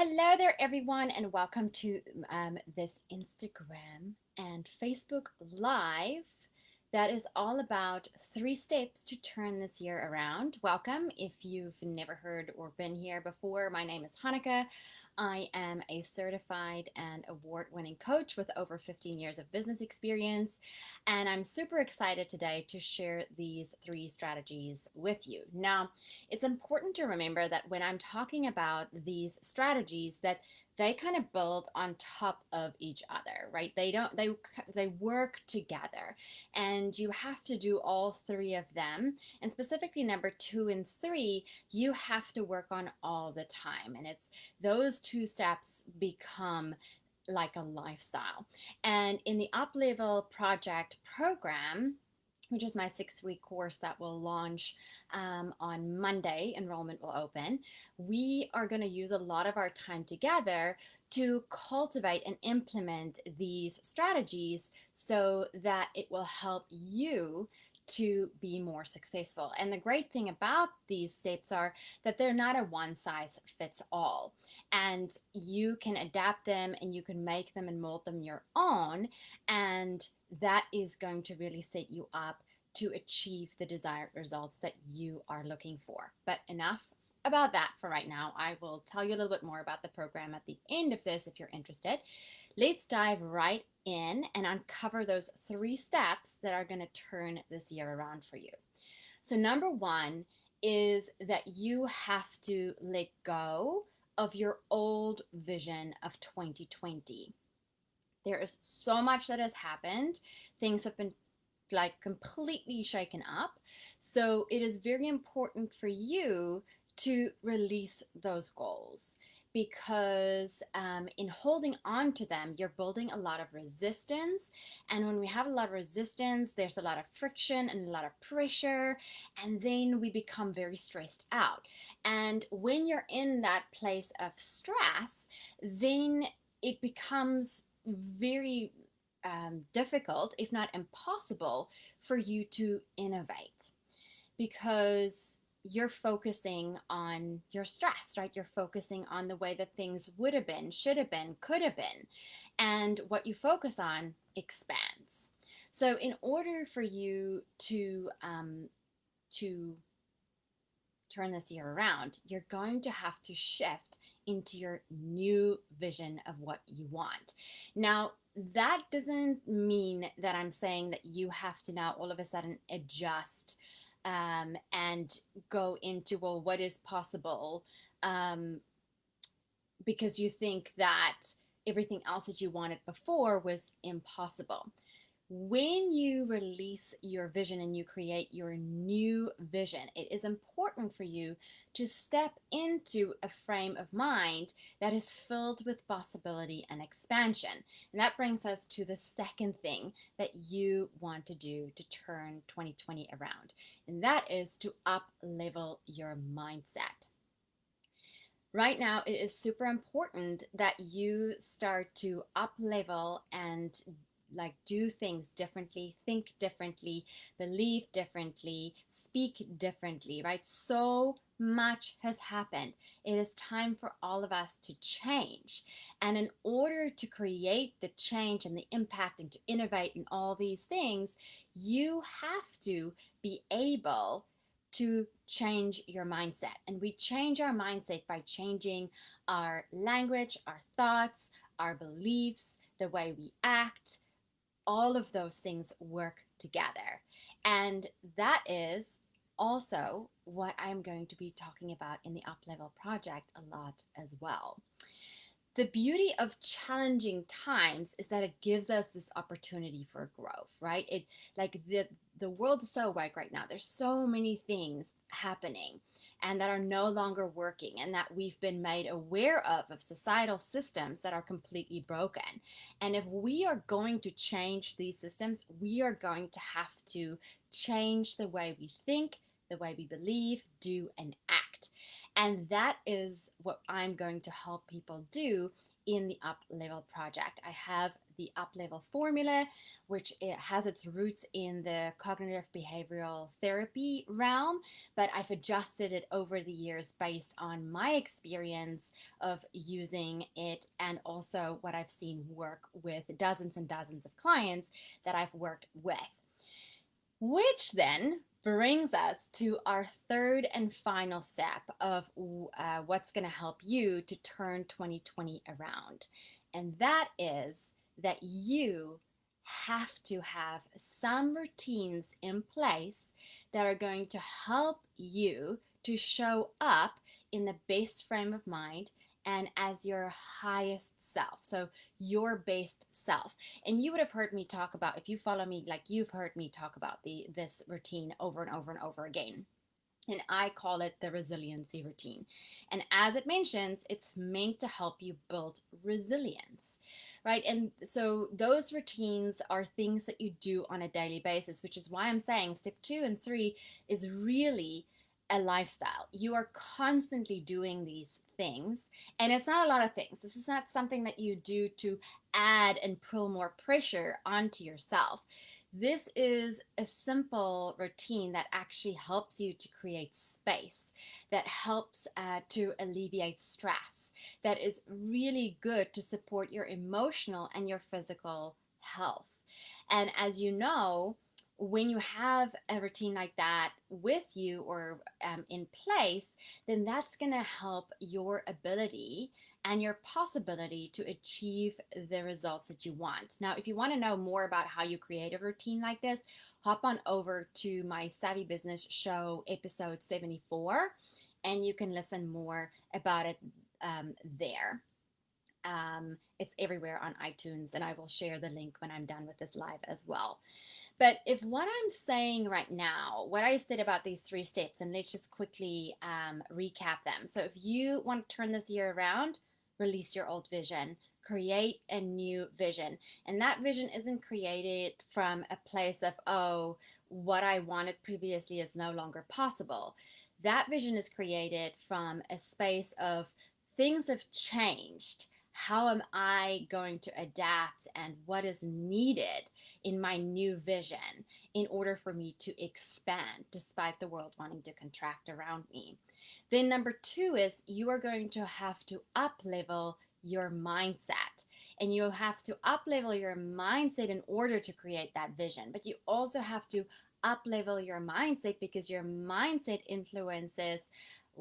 Hello there, everyone, and welcome to this Instagram and Facebook Live that is all about 3 steps to turn this year around. Welcome. If you've never heard or been here before, my name is Hanukkah. I am a certified and award-winning coach with over 15 years of business experience, and I'm super excited today to share these 3 strategies with you. Now, it's important to remember that when I'm talking about these strategies, that they kind of build on top of each other, right? They work together, and you have to do all 3 of them. And specifically number 2 and 3, you have to work on all the time. And it's those 2 steps become like a lifestyle. And in the Uplevel project program, which is my 6-week course that will launch on Monday. Enrollment will open. We are going to use a lot of our time together to cultivate and implement these strategies so that it will help you to be more successful. And the great thing about these steps are that they're not a one size fits all. And you can adapt them and you can make them and mold them your own. And that is going to really set you up to achieve the desired results that you are looking for. But enough about that for right now. I will tell you a little bit more about the program at the end of this if you're interested. Let's dive right in and uncover those 3 steps that are going to turn this year around for you. So number 1 is that you have to let go of your old vision of 2020. There is so much that has happened. Things have been completely shaken up. So it is very important for you to release those goals, because in holding on to them, you're building a lot of resistance. And when we have a lot of resistance, there's a lot of friction and a lot of pressure, and then we become very stressed out. And when you're in that place of stress, then it becomes very difficult, if not impossible, for you to innovate, because you're focusing on your stress, right? You're focusing on the way that things would have been, should have been, could have been. And what you focus on expands. So in order for you to turn this year around, you're going to have to shift into your new vision of what you want. Now, that doesn't mean that I'm saying that you have to now all of a sudden adjust and go into, well, what is possible, because you think that everything else that you wanted before was impossible. When you release your vision and you create your new vision, it is important for you to step into a frame of mind that is filled with possibility and expansion. And that brings us to the second thing that you want to do to turn 2020 around, and that is to up-level your mindset. Right now, it is super important that you start to up-level and do things differently, think differently, believe differently, speak differently, right? So much has happened. It is time for all of us to change. And in order to create the change and the impact and to innovate and all these things, you have to be able to change your mindset. And we change our mindset by changing our language, our thoughts, our beliefs, the way we act. All of those things work together. And that is also what I'm going to be talking about in the Uplevel project a lot as well. The beauty of challenging times is that it gives us this opportunity for growth, right? The world is so awake right now. There's so many things happening and that are no longer working, and that we've been made aware of societal systems that are completely broken. And if we are going to change these systems, we are going to have to change the way we think, the way we believe, do, and act. And that is what I'm going to help people do in the Uplevel project. I have the Uplevel formula, which it has its roots in the cognitive behavioral therapy realm, but I've adjusted it over the years based on my experience of using it and also what I've seen work with dozens and dozens of clients that I've worked with. Which then brings us to our third and final step of what's going to help you to turn 2020 around. And that is that you have to have some routines in place that are going to help you to show up in the best frame of mind and as your highest self. So, your best self. And you would have heard me talk about, if you follow me, like you've heard me talk about this routine over and over and over again. And I call it the resiliency routine. And as it mentions, it's meant to help you build resilience, right? And so those routines are things that you do on a daily basis, which is why I'm saying step 2 and 3 is really a lifestyle. You are constantly doing these things, and it's not a lot of things. This is not something that you do to add and pull more pressure onto yourself. This is a simple routine that actually helps you to create space, that helps to alleviate stress, that is really good to support your emotional and your physical health. And as you know, when you have a routine like that with you or in place, then that's going to help your ability and your possibility to achieve the results that you want. Now, if you want to know more about how you create a routine like this, hop on over to my Savvy Business Show episode 74, and you can listen more about it there. It's everywhere on iTunes, and I will share the link when I'm done with this live as well. But if what I'm saying right now, what I said about these 3 steps, and let's just quickly recap them. So if you want to turn this year around, release your old vision, create a new vision. And that vision isn't created from a place of, oh, what I wanted previously is no longer possible. That vision is created from a space of things have changed. How am I going to adapt, and what is needed in my new vision in order for me to expand despite the world wanting to contract around me? Then number 2 is you are going to have to up level your mindset. And you have to up level your mindset in order to create that vision. But you also have to up level your mindset because your mindset influences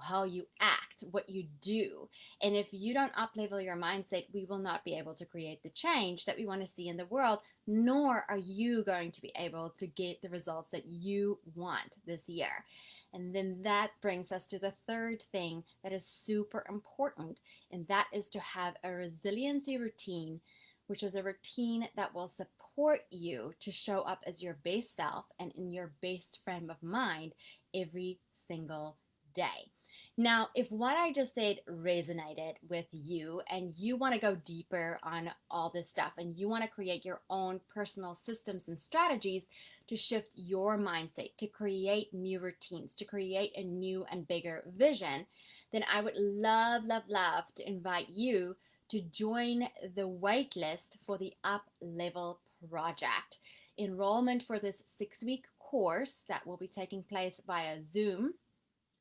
how you act, what you do. And if you don't up level your mindset, we will not be able to create the change that we want to see in the world, nor are you going to be able to get the results that you want this year. And then that brings us to the third thing that is super important, and that is to have a resiliency routine, which is a routine that will support you to show up as your best self and in your best frame of mind every single day. Now, if what I just said resonated with you and you want to go deeper on all this stuff and you want to create your own personal systems and strategies to shift your mindset, to create new routines, to create a new and bigger vision, then I would love, love, love to invite you to join the waitlist for the Uplevel project. Enrollment for this 6-week course that will be taking place via Zoom,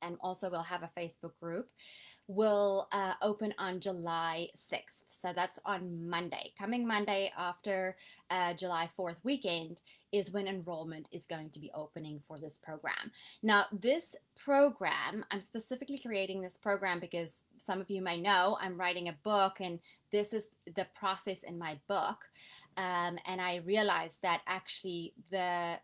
and also we'll have a Facebook group, will open on July 6th. So that's on Monday. Coming Monday after July 4th weekend is when enrollment is going to be opening for this program. Now, this program, I'm specifically creating this program because some of you may know I'm writing a book, and this is the process in my book. And I realized that actually the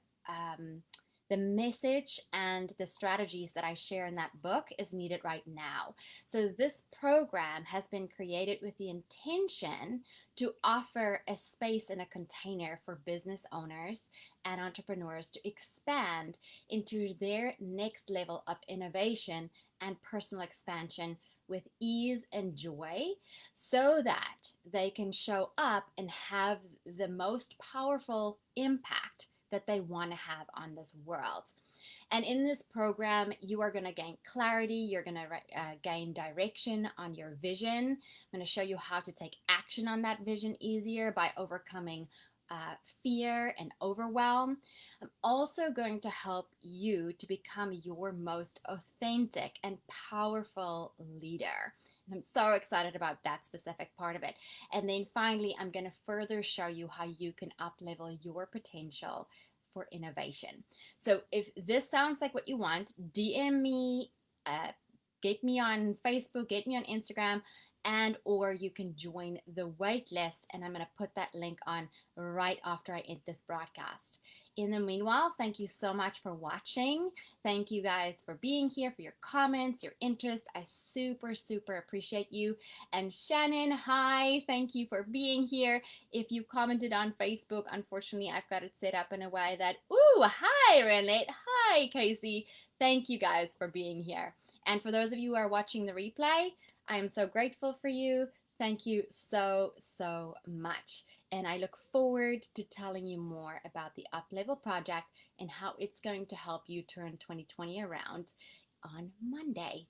message and the strategies that I share in that book is needed right now. So this program has been created with the intention to offer a space and a container for business owners and entrepreneurs to expand into their next level of innovation and personal expansion with ease and joy, so that they can show up and have the most powerful impact that they want to have on this world. And in this program, you are going to gain clarity. You're going to gain direction on your vision. I'm going to show you how to take action on that vision easier by overcoming fear and overwhelm. I'm also going to help you to become your most authentic and powerful leader. And I'm so excited about that specific part of it. And then finally, I'm going to further show you how you can uplevel your potential for innovation. So if this sounds like what you want, DM me, get me on Facebook, get me on Instagram, and or you can join the wait list, and I'm going to put that link on right after I end this broadcast. In the meanwhile, thank you so much for watching. Thank you guys for being here, for your comments, your interest. I super appreciate you. And Shannon, hi, thank you for being here. If you commented on Facebook, unfortunately I've got it set up in a way that, ooh, hi Renate, hi Casey. Thank you guys for being here. And for those of you who are watching the replay, I am so grateful for you. Thank you so much. And I look forward to telling you more about the Uplevel project and how it's going to help you turn 2020 around on Monday.